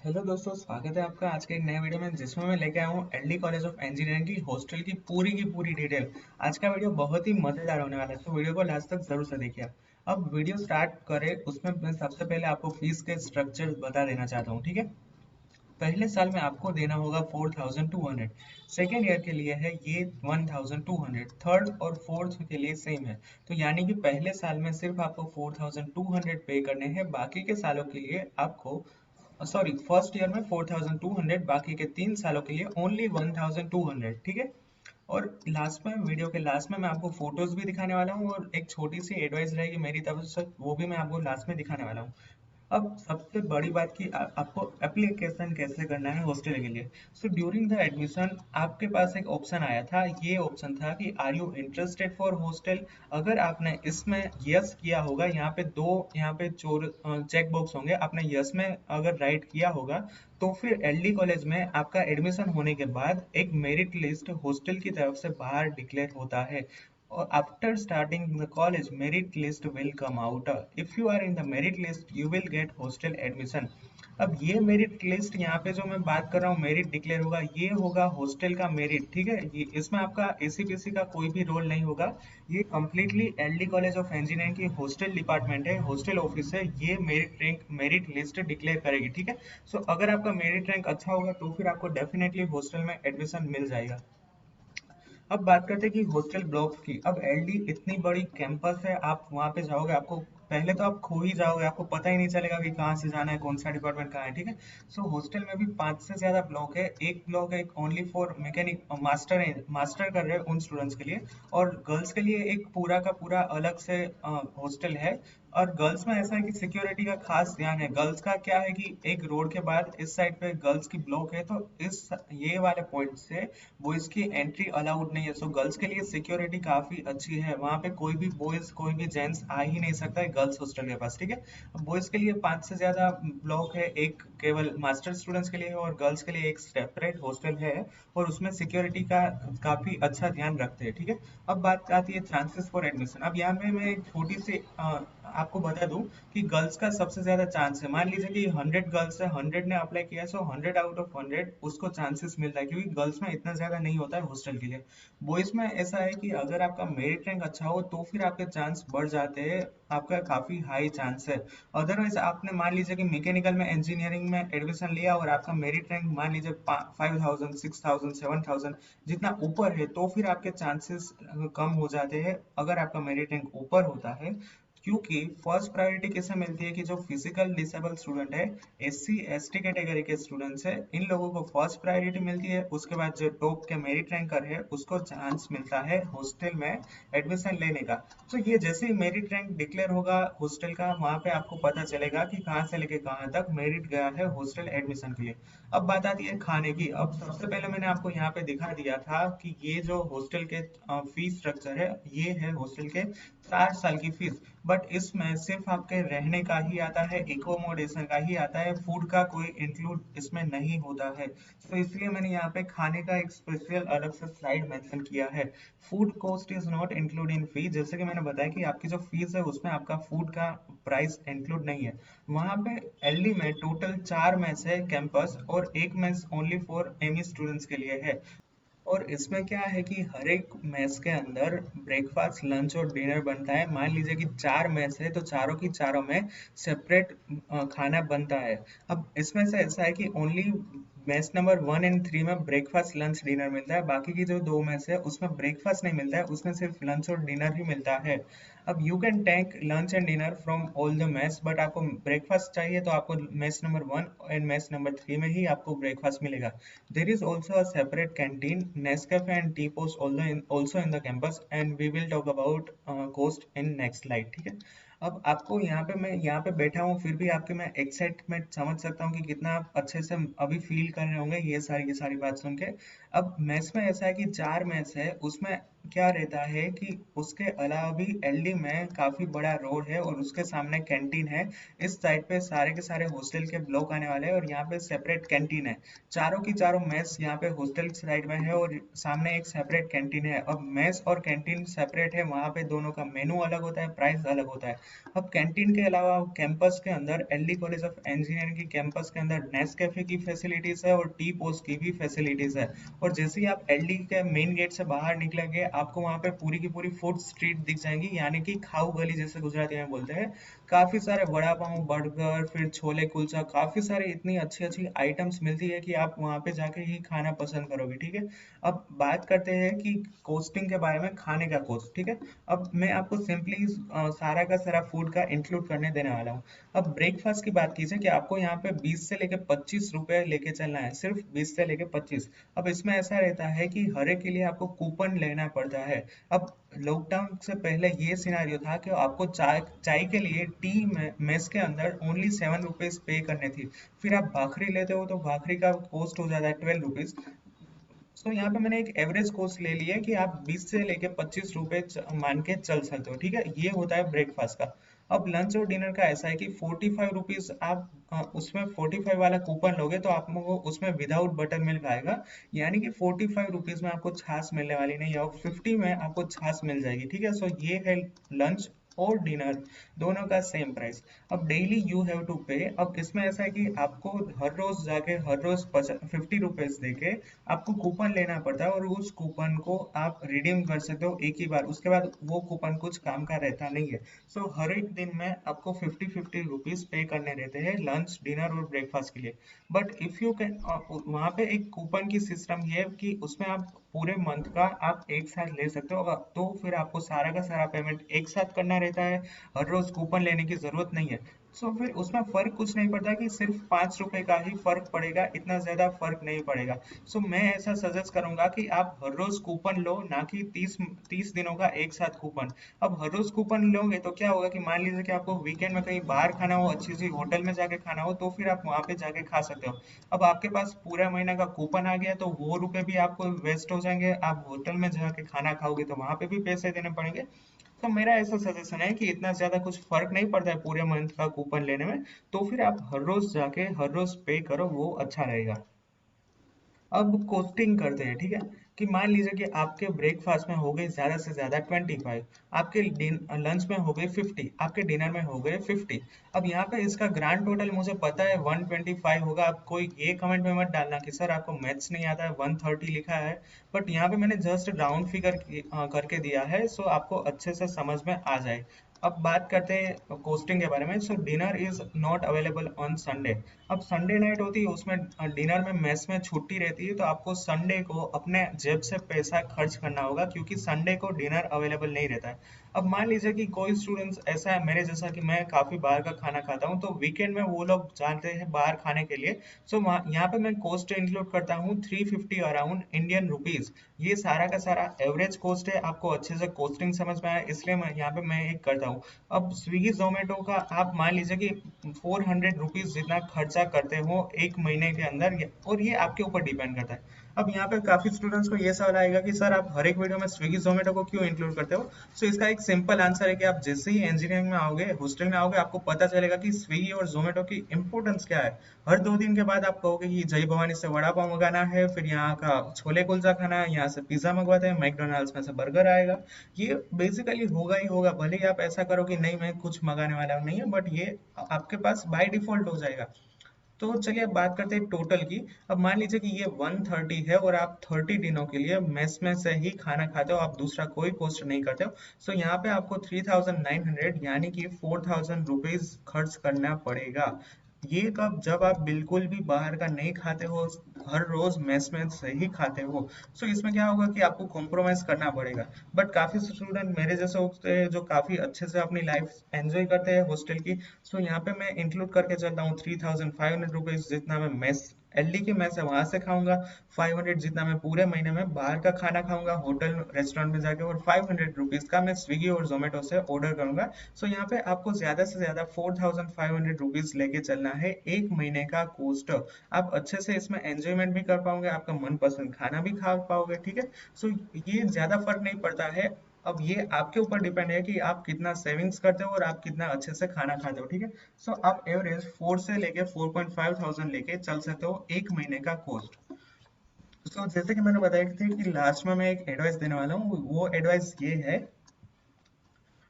Hello दोस्तों, स्वागत है आपका आज के एक नए वीडियो में जिसमें मैं लेके आया हूँ एलडी कॉलेज ऑफ इंजीनियरिंग की हॉस्टल की पूरी डिटेल। आज का वीडियो बहुत ही मजेदार होने वाला है, तो वीडियो को लास्ट तक जरूर से देखिए। अब वीडियो स्टार्ट करें उसमें मैं सबसे पहले आपको फीस के स्ट्रक्चर बता देना चाहता हूँ, ठीक है। पहले साल में आपको देना होगा 4200। सेकेंड ईयर के लिए है ये 1200। थर्ड और फोर्थ के लिए सेम है। तो यानी कि पहले साल में सिर्फ आपको 4200 पे करने हैं, बाकी के सालों के लिए आपको सॉरी फर्स्ट ईयर में 4200, बाकी के 3 सालों के लिए ओनली 1200, ठीक है। और लास्ट में वीडियो के लास्ट में मैं आपको फोटोज भी दिखाने वाला हूँ और एक छोटी सी एडवाइस रहेगी मेरी तरफ से, वो भी मैं आपको लास्ट में दिखाने वाला हूँ। अब सबसे बड़ी बात कि आपको एप्लीकेशन कैसे करना है हॉस्टल के लिए। सो ड्यूरिंग द एडमिशन आपके पास एक ऑप्शन आया था, ये ऑप्शन था कि are you interested for hostel. अगर आपने इसमें यस किया होगा, यहाँ पे दो यहाँ पे चोर चेक बॉक्स होंगे, आपने यस में अगर राइट किया होगा तो फिर एलडी कॉलेज में आपका एडमिशन होने के बाद एक मेरिट लिस्ट हॉस्टल की तरफ से बाहर डिक्लेयर होता है। or after starting the college merit list will come out. If you are in the merit list you will get hostel admission. अब ये मेरिट लिस्ट यहाँ पे जो मैं बात कर रहा हूँ मेरिट डिक्लेयर होगा, ये होगा हॉस्टल का मेरिट, ठीक है। ये इसमें आपका एसीपीसी का कोई भी रोल नहीं होगा। ये completely LD college of engineering की हॉस्टल डिपार्टमेंट है, हॉस्टल ऑफिस है, ये merit rank merit list declare करेगी, ठीक है। सो अगर आपका मेरिट रैंक अच्छा होगा तो फिर आपको डेफिनेटली हॉस्टल में एडमिशन मिल जाएगा। अब बात करते हैं कि हॉस्टल ब्लॉक्स की। अब एलडी इतनी बड़ी कैंपस है, आप वहां पे जाओगे आपको पहले तो आप खो ही जाओगे, आपको पता ही नहीं चलेगा कि कहाँ से जाना है, कौन सा डिपार्टमेंट कहाँ है, ठीक है। सो हॉस्टल में भी 5 से ज्यादा ब्लॉक है। एक ब्लॉक है ओनली फॉर मैकेनिक मास्टर है, मास्टर कर रहे हैं उन स्टूडेंट्स के लिए। और गर्ल्स के लिए एक पूरा का पूरा अलग से हॉस्टल है। और गर्ल्स में ऐसा है कि सिक्योरिटी का खास ध्यान है। गर्ल्स का क्या है कि एक रोड के बाद इस साइड पे गर्ल्स की ब्लॉक है, तो इस ये वाले पॉइंट से बॉयज की एंट्री अलाउड नहीं है। सो गर्ल्स के लिए सिक्योरिटी काफी अच्छी है, वहाँ पे कोई भी बॉयज कोई भी जेंट्स आ ही नहीं सकता है गर्ल्स हॉस्टल के पास, ठीक है। बॉयज के लिए 5 से ज्यादा ब्लॉक है, एक केवल मास्टर स्टूडेंट्स के लिए है और गर्ल्स के लिए एक सेपरेट हॉस्टल है। और उसमें सिक्योरिटी का काफी अच्छा ध्यान रखते हैं, ठीक है। अब बात आती है चांसेस फॉर एडमिशन। अब यहाँ पे मैं एक छोटी सी आपको बता दूं कि गर्ल्स का सबसे ज्यादा चांस है। मान लीजिए कि 100 गर्ल्स है, 100 ने अप्लाई किया है, सो 100 आउट ऑफ 100 उसको चांसेस मिलता है, क्योंकि गर्ल्स में इतना ज्यादा नहीं होता है हॉस्टल के लिए। बॉयज में ऐसा है कि अगर आपका मेरिट रैंक अच्छा हो तो फिर आपके चांस बढ़ जाते हैं, आपका काफी हाई चांस है। अदरवाइज आपने मान लीजिए कि मैकेनिकल में इंजीनियरिंग में एडमिशन लिया और आपका मेरिट रैंक मान लीजिए 5000 6000 7000 जितना ऊपर है, तो फिर आपके चांसेस कम हो जाते हैं अगर आपका मेरिट रैंक ऊपर होता है। क्योंकि फर्स्ट प्रायोरिटी किसे मिलती है कि जो फिजिकल डिसेबल स्टूडेंट है, एससी एसटी कैटेगरी के स्टूडेंट्स है, इन लोगों को फर्स्ट प्रायोरिटी मिलती है। उसके बाद जो टॉप के मेरिट रैंकर है उसको चांस मिलता है हॉस्टल में एडमिशन लेने का। तो ये जैसे ही मेरिट रैंक डिक्लेयर होगा हॉस्टल का, वहां पे आपको पता चलेगा कि कहाँ से लेके कहाँ तक मेरिट गया है हॉस्टल एडमिशन के लिए। अब बात आती है खाने की। अब सबसे पहले मैंने आपको यहाँ पे दिखा दिया था कि ये जो हॉस्टल के फीस स्ट्रक्चर है, ये है हॉस्टल के 4 साल की फीस। बट इसमें सिर्फ आपके रहने का ही आता है, एकोमोडेशन का ही आता है, फूड का कोई इंक्लूड इसमें नहीं होता है। तो इसलिए मैंने यहाँ पे खाने का एक स्पेशल अलग से स्लाइड मेंशन किया है। Food cost is not include in fee. जैसे कि मैंने बताया कि आपकी जो फीस है उसमें आपका फूड का प्राइस इंक्लूड नहीं है। वहाँ पे एलडी में टोटल 4 मेस है कैंपस, और एक mess only for ME students के लिए है। और इसमें क्या है कि हर एक मेस के अंदर ब्रेकफास्ट लंच और डिनर बनता है। मान लीजिए कि 4 मेस है तो चारों की चारों में सेपरेट खाना बनता है। अब इसमें से ऐसा है कि ओनली मेस नंबर 1 एंड 3 में ब्रेकफास्ट लंच डिनर मिलता है, बाकी की जो 2 मेस है उसमें ब्रेकफास्ट नहीं मिलता है, उसमें सिर्फ लंच और डिनर ही मिलता है। अब you can take lunch and dinner from all the mess, but आपको ब्रेकफास्ट चाहिए तो आपको mess number 1 and mess number 3 में ही आपको ब्रेकफास्ट मिलेगा। There is also a separate canteen, Nescafe and tea post also in the campus, and we will talk about cost in next slide, ठीक है। अब आपको यहाँ पे मैं यहाँ पे बैठा हूँ फिर भी आपके मैं एक्साइटमेंट समझ सकता हूँ कि कितना आप अच्छे से अभी फील कर रहे होंगे ये सारी की सारी बात सुन के। अब मैथ्स में ऐसा है कि 4 मैथ्स है, उसमें क्या रहता है कि उसके अलावा भी एलडी में काफी बड़ा रोड है और उसके सामने कैंटीन है। इस साइड पे सारे के सारे हॉस्टल के ब्लॉक आने वाले हैं और यहाँ पे सेपरेट कैंटीन है। चारों की चारों मेस यहाँ पे हॉस्टल साइड में है और सामने एक सेपरेट कैंटीन है। अब मेस और कैंटीन सेपरेट है, वहाँ पे दोनों का मेनू अलग होता है, प्राइस अलग होता है। अब कैंटीन के अलावा कैंपस के अंदर एलडी कॉलेज ऑफ इंजीनियरिंग की कैंपस के अंदर नेस्कैफे की फैसिलिटीज है और टी पोस्ट की भी फैसिलिटीज है। और जैसे ही आप एलडी के मेन गेट से बाहर निकलेंगे आपको वहां पे पूरी की पूरी फूड स्ट्रीट दिख जाएंगी, यानी कि खाऊ गली जैसे गुजराती में बोलते हैं। काफी सारे वड़ा पाव, बर्गर, फिर छोले कुलचा, काफी सारी इतनी अच्छी अच्छी आइटम्स मिलती है कि आप वहां पे जाके ही खाना पसंद करोगे। ठीक है, अब बात करते हैं कि कोस्टिंग के बारे में, खाने का कोस्ट। ठीक है, अब मैं आपको सिंपली सारा का सारा फूड का इंक्लूड करने देने वाला हूँ। अब ब्रेकफास्ट की बात कीजिए कि आपको यहाँ पे 20 से लेके 25 रुपए लेके चलना है, सिर्फ 20 से लेके 25। अब इसमें ऐसा रहता है कि हर एक के लिए आपको कूपन लेना पड़ता है। अब लॉकडाउन से पहले ये सिनारियो था कि आपको चाय चाय के लिए टी मेस के अंदर ओनली 7 रुपीज पे करने थी। फिर आप भाखरी लेते हो तो भाखरी का कॉस्ट हो जाता है 12 रुपीज। तो यहाँ पे मैंने एक एवरेज कॉस्ट ले लिया है कि आप 20 से लेके 25 रुपए मान के चल सकते हो। ठीक है, ये होता है ब्रेकफास्ट का। अब लंच और डिनर का ऐसा है कि 45 रुपीज आप उसमें 45 वाला कूपन लोगे तो आपको उसमें विदाउट बटर मिल्क आएगा, यानी कि 45 रुपीज में आपको छाछ मिलने वाली नहीं है और 50 में आपको छाछ मिल जाएगी। ठीक है, सो ये है लंच और डिनर दोनों का सेम प्राइस। अब डेली यू हैव टू पे। अब इसमें ऐसा है कि आपको हर रोज जाके हर रोज 50 रुपीज देके आपको कूपन लेना पड़ता है और उस कूपन को आप रिडीम कर सकते हो एक ही बार, उसके बाद वो कूपन कुछ काम का रहता नहीं है। सो हर एक दिन में आपको 50 रुपीज पे करने रहते हैं लंच, डिनर और ब्रेकफास्ट के लिए। बट इफ यू कैन, वहाँ पे एक कूपन की सिस्टम ये है कि उसमें आप पूरे मंथ का आप एक साथ ले सकते हो। तो फिर आपको सारा का सारा पेमेंट एक साथ करना रहता है, हर रोज कूपन लेने की जरूरत नहीं है। सो फिर उसमें फर्क कुछ नहीं पड़ता कि सिर्फ 5 रुपए का ही फर्क पड़ेगा, इतना ज्यादा फर्क नहीं पड़ेगा। सो मैं ऐसा सजेस्ट करूंगा कि आप हर रोज कूपन लो, ना कि 30 दिनों का एक साथ कूपन। अब हर रोज कूपन लोगे तो क्या होगा कि मान लीजिए कि आपको वीकेंड में कहीं बाहर खाना हो, अच्छी सी होटल में जाके खाना हो, तो फिर आप वहां पे जाके खा सकते हो। अब आपके पास पूरा महीना का कूपन आ गया तो वो रुपए भी आपको वेस्ट हो जाएंगे, आप होटल में जाके खाना खाओगे तो वहां पे भी पैसे देने पड़ेंगे। तो मेरा ऐसा सजेशन है कि इतना ज्यादा कुछ फर्क नहीं पड़ता है पूरे मंथ का कूपन लेने में। तो फिर आप हर रोज जाके हर रोज पे करो, वो अच्छा रहेगा। अब कोस्टिंग करते हैं। ठीक है, कि मान लीजिए कि आपके ब्रेकफास्ट में हो गए ज्यादा से ज्यादा 25, आपके लंच में हो गए 50, आपके डिनर में हो गए 50। अब यहाँ पे इसका ग्रांड टोटल मुझे पता है 125 होगा। आप कोई ये कमेंट में मत डालना कि सर आपको मैथ्स नहीं आता है, 130 लिखा है। बट यहाँ पे मैंने जस्ट राउंड फिगर करके दिया है, सो आपको अच्छे से समझ में आ जाए। अब बात करते हैं कोस्टिंग के बारे में। सो dinner is not available on Sunday. अब संडे नाइट होती है, उसमें डिनर में मेस में छुट्टी रहती है, तो आपको संडे को अपने जेब से पैसा खर्च करना होगा क्योंकि संडे को डिनर अवेलेबल नहीं रहता है। अब मान लीजिए कि कोई स्टूडेंट्स ऐसा है मेरे जैसा कि मैं काफी बाहर का खाना खाता हूँ, तो वीकेंड में वो लोग जाते हैं बाहर खाने के लिए। सो यहाँ पे मैं कोस्ट इंक्लूड करता हूँ 350 अराउंड इंडियन रुपीज। ये सारा का सारा एवरेज कोस्ट है, आपको अच्छे से कोस्टिंग समझ में आया इसलिए मैं यहाँ पे मैं एक करता हूँ। अब स्विगी जोमेटो का आप मान लीजिए कि 400 रुपीज जितना खर्चा करते हो एक महीने के अंदर, और ये आपके ऊपर डिपेंड करता है। अब यहाँ पे काफी स्टूडेंट्स को ये सवाल आएगा कि सर आप हर एक वीडियो में स्विगी जोमेटो को क्यों इंक्लूड करते हो। सो इसका एक सिंपल आंसर है कि आप जैसे ही इंजीनियरिंग में आओगे, हॉस्टल में आओगे, आपको पता चलेगा कि स्विगी और जोमेटो की इंपोर्टेंस क्या है। हर 2 दिन के बाद आप कहोगे कि जय भवानी से वड़ा पाव मंगाना है, फिर यहाँ का छोले कुलचा खाना है, यहाँ से पिज्जा मंगवाते हैं, मैकडोनल्ड्स में से बर्गर आएगा। ये बेसिकली होगा ही होगा, भले ही आप ऐसा करो कि नहीं मैं कुछ मंगाने वाला नहीं है, बट ये आपके पास बाय डिफॉल्ट हो जाएगा। तो चलिए अब बात करते हैं टोटल की। अब मान लीजिए कि ये 130 है और आप 30 दिनों के लिए मेस में से ही खाना खाते हो, आप दूसरा कोई कोस्ट नहीं करते हो। सो यहाँ पे आपको 3900 यानी कि 4000 रुपीज खर्च करना पड़ेगा। ये कब, जब आप बिल्कुल भी बाहर का नहीं खाते हो, हर रोज मेस में से ही खाते हो। सो इसमें क्या होगा कि आपको कॉम्प्रोमाइज करना पड़ेगा। बट काफी स्टूडेंट मेरे जैसे होते हैं जो काफी अच्छे से अपनी लाइफ एंजॉय करते हैं हॉस्टल की। सो यहाँ पे मैं इंक्लूड करके चलता हूँ 3500 रुपीज जितना मैं मेस एलडी की मैं से वहां से खाऊंगा 500 जितना मैं पूरे महीने में बाहर का खाना खाऊंगा होटल रेस्टोरेंट में जाके, और 500 रुपीज का मैं स्विगी और जोमेटो से ऑर्डर करूंगा। सो यहाँ पे आपको ज्यादा से ज्यादा 4500 रुपीज लेके चलना है एक महीने का कॉस्ट। आप अच्छे से इसमें एंजॉयमेंट भी कर पाओगे, आपका मनपसंद खाना भी खा पाओगे, ठीक है। सो ये ज्यादा फर्क नहीं पड़ता है। अब ये आपके ऊपर डिपेंड है कि आप कितना सेविंग्स करते हो और आप कितना अच्छे से खाना खाते हो, ठीक है। सो आप एवरेज 4 से लेके 4.5 थाउजेंड लेके चल सकते हो एक महीने का कॉस्ट। सो जैसे कि मैंने बताया थी कि लास्ट में मैं एक एडवाइस देने वाला हूँ, वो एडवाइस ये है,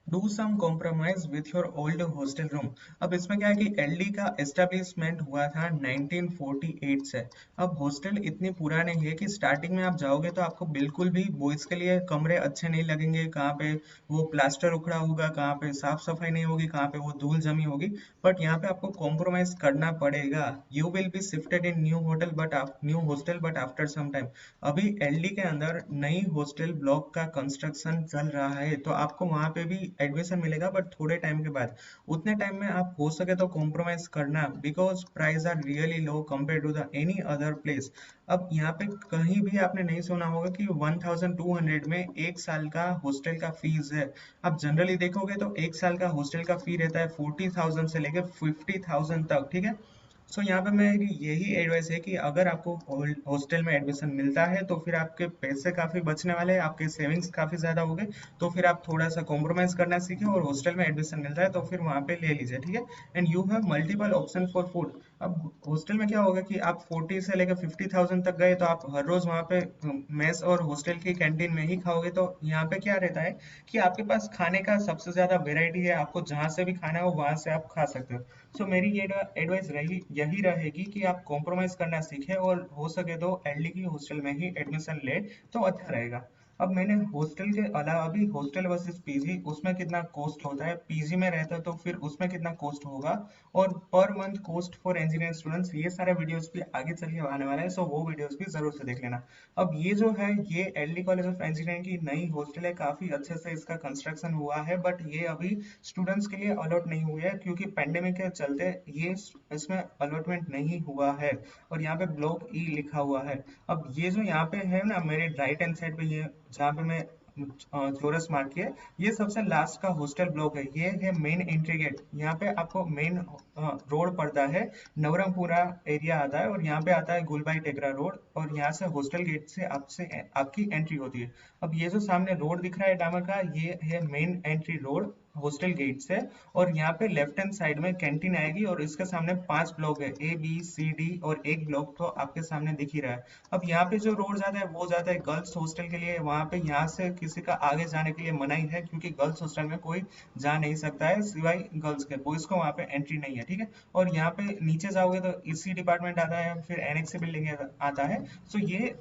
do some compromise with your old hostel room. अब इसमें क्या है कि एलडी का एस्टेब्लिशमेंट हुआ था 1948 से। अब हॉस्टल इतनी पुराने है कि स्टार्टिंग में आप जाओगे तो आपको बिल्कुल भी बॉयज के लिए कमरे अच्छे नहीं लगेंगे, कहाँ पे वो प्लास्टर उखड़ा होगा, कहाँ पे साफ सफाई नहीं होगी, कहाँ पे वो धूल जमी होगी। बट यहाँ पे आपको कॉम्प्रोमाइज करना पड़ेगा। You will be shifted in new hostel but after some time. अभी एलडी के अंदर नई हॉस्टल ब्लॉक का कंस्ट्रक्शन चल रहा है, तो आपको वहां पे भी एडमिशन मिलेगा, बट थोड़े टाइम के बाद। उतने टाइम में आप हो सके तो कॉम्प्रोमाइज करना, because price are really low compare to the any other place. अब यहाँ पे कहीं भी आपने नहीं सुना होगा कि 1200 में एक साल का हॉस्टल का फीस है। आप जनरली देखोगे तो एक साल का हॉस्टल का फी रहता है 40,000 से लेकर 50,000 तक, ठीक है। सो यहाँ पे मेरी यही एडवाइस है कि अगर आपको हॉस्टल में एडमिशन मिलता है तो फिर आपके पैसे काफी बचने वाले हैं, आपके सेविंग्स काफी ज्यादा हो गए, तो फिर आप थोड़ा सा कॉम्प्रोमाइज करना सीखें और हॉस्टल में एडमिशन मिलता है तो फिर वहाँ पे ले लीजिए, ठीक है। And you have multiple option for food. अब हॉस्टल में क्या होगा कि आप 40 से लेकर 50,000 तक गए तो आप हर रोज वहाँ पे मेस और हॉस्टल की कैंटीन में ही खाओगे, तो यहाँ पे क्या रहता है कि आपके पास खाने का सबसे ज्यादा वेराइटी है, आपको जहाँ से भी खाना हो वहां से आप खा सकते हो। सो मेरी ये एडवाइस रही यही रहेगी कि आप कॉम्प्रोमाइज करना सीखें और हो सके तो एलडी की हॉस्टल में ही एडमिशन ले तो अच्छा रहेगा। अब मैंने हॉस्टल के अलावा भी हॉस्टल वर्सेस पीजी उसमें कितना कॉस्ट होता है, पीजी में रहता है तो फिर उसमें कितना कॉस्ट होगा, और per month cost for engineering students, ये सारे वीडियोस भी आगे चल के आने वाला है, सो वो वीडियोस भी जरूर से देख लेना। अब ये जो है ये एलडी कॉलेज ऑफ इंजीनियरिंग की नई हॉस्टल है, काफी अच्छे से इसका कंस्ट्रक्शन हुआ है, बट ये अभी स्टूडेंट्स के लिए अलॉट नहीं हुई है क्योंकि पेंडेमिक के चलते ये इसमें अलॉटमेंट नहीं हुआ है। और यहाँ पे ब्लॉक ई लिखा हुआ है। अब ये जो यहाँ पे है ना मेरे राइट हैंड साइड पे, ये जहाँ पे मैं चौरस मार्क किया है, ये सबसे लास्ट का हॉस्टल ब्लॉक है, ये है मेन एंट्री गेट। यहाँ पे आपको मेन रोड पड़ता है, नवरंगपुरा एरिया आता है, और यहाँ पे आता है गुलबाई टेकरा रोड, और यहाँ से हॉस्टल गेट से आपसे आपकी एंट्री होती है। अब ये जो सामने रोड दिख रहा है डामर का, ये है main entry road hostel gate से, और यहाँ पे लेफ्ट हैंड साइड में कैंटीन आएगी, और इसके सामने 5 ब्लॉक है, ए बी सी डी, और एक ब्लॉक तो आपके सामने दिख ही रहा है। अब यहाँ पे जो रोड जाता है वो जाता है गर्ल्स हॉस्टल के लिए, वहां पे यहाँ से किसी का आगे जाने के लिए मनाही है क्योंकि गर्ल्स हॉस्टल में कोई जा नहीं सकता है सिवाय गर्ल्स के, बॉयज को वहाँ पे एंट्री नहीं है, ठीक है। और यहाँ पे नीचे जाओगे तो इसी डिपार्टमेंट आता है, फिर एनेक्स बिल्डिंग आता है। सो ये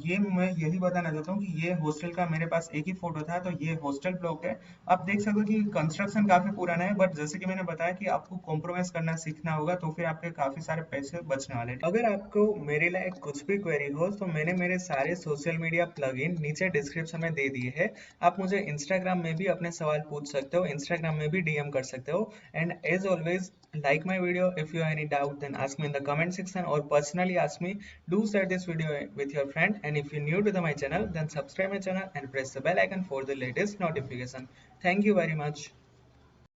ये मैं यही बताना चाहता हूँ कि ये हॉस्टल का मेरे पास एक ही फोटो था, तो ये हॉस्टल ब्लॉक है। आप देख सकते हो कि कंस्ट्रक्शन काफी पुराना है, बट जैसे कि मैंने बताया कि आपको कॉम्प्रोमाइज करना सीखना होगा तो फिर आपके काफी सारे पैसे बचने वाले हैं। अगर आपको मेरे लायक कुछ भी क्वेरी हो तो मैंने मेरे सारे सोशल मीडिया प्लगइन नीचे डिस्क्रिप्शन में दे दिए हैं। आप मुझे इंस्टाग्राम में भी अपने सवाल पूछ सकते हो, इंस्टाग्राम में भी डीएम कर सकते हो। And as always, like my video, if you have any doubt then ask me in the comment section or personally ask me. Do share this video with your friend, and if you're new to my channel then subscribe my channel and press the bell icon for the latest notification. Thank you very much.